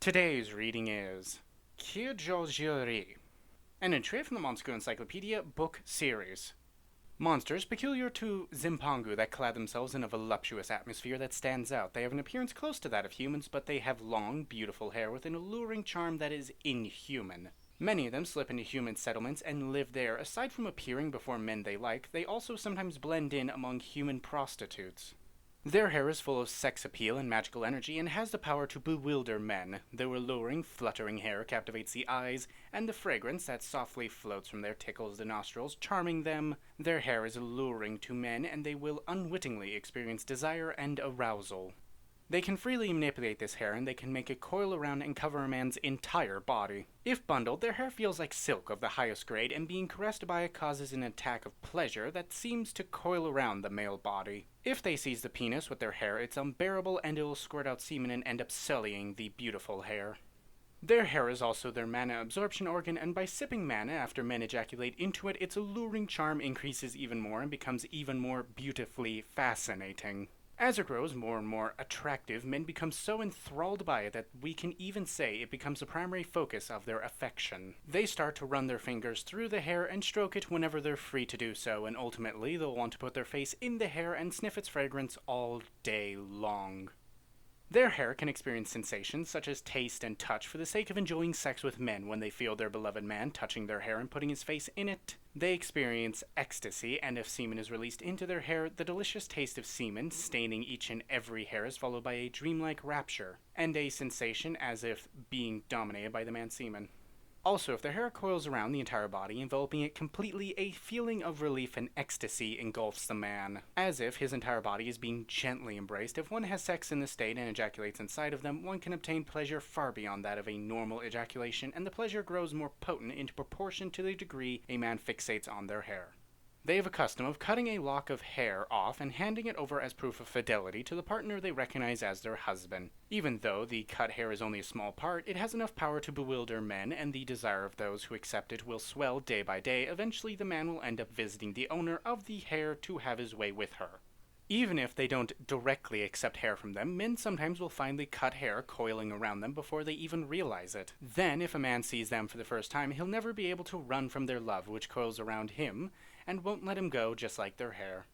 Today's reading is Kejourou, an entry from the Monster Encyclopedia book series. Monsters peculiar to Zimpangu that clad themselves in a voluptuous atmosphere that stands out. They have an appearance close to that of humans, but they have long, beautiful hair with an alluring charm that is inhuman. Many of them slip into human settlements and live there. Aside from appearing before men they like, they also sometimes blend in among human prostitutes. Their hair is full of sex appeal and magical energy and has the power to bewilder men. Their alluring, fluttering hair captivates the eyes, and the fragrance that softly floats from their tickles the nostrils, charming them. Their hair is alluring to men, and they will unwittingly experience desire and arousal. They can freely manipulate this hair, and they can make it coil around and cover a man's entire body. If bundled, their hair feels like silk of the highest grade, and being caressed by it causes an attack of pleasure that seems to coil around the male body. If they seize the penis with their hair, it's unbearable, and it will squirt out semen and end up sullying the beautiful hair. Their hair is also their mana absorption organ, and by sipping mana after men ejaculate into it, its alluring charm increases even more and becomes even more beautifully fascinating. As it grows more and more attractive, men become so enthralled by it that we can even say it becomes the primary focus of their affection. They start to run their fingers through the hair and stroke it whenever they're free to do so, and ultimately they'll want to put their face in the hair and sniff its fragrance all day long. Their hair can experience sensations such as taste and touch for the sake of enjoying sex with men when they feel their beloved man touching their hair and putting his face in it. They experience ecstasy, and if semen is released into their hair, the delicious taste of semen staining each and every hair is followed by a dreamlike rapture, and a sensation as if being dominated by the man's semen. Also, if their hair coils around the entire body, enveloping it completely, a feeling of relief and ecstasy engulfs the man, as if his entire body is being gently embraced. If one has sex in this state and ejaculates inside of them, one can obtain pleasure far beyond that of a normal ejaculation, and the pleasure grows more potent in proportion to the degree a man fixates on their hair. They have a custom of cutting a lock of hair off and handing it over as proof of fidelity to the partner they recognize as their husband. Even though the cut hair is only a small part, it has enough power to bewilder men, and the desire of those who accept it will swell day by day. Eventually, the man will end up visiting the owner of the hair to have his way with her. Even if they don't directly accept hair from them, men sometimes will find the cut hair coiling around them before they even realize it. Then, if a man sees them for the first time, he'll never be able to run from their love, which coils around him, and won't let him go just like their hair.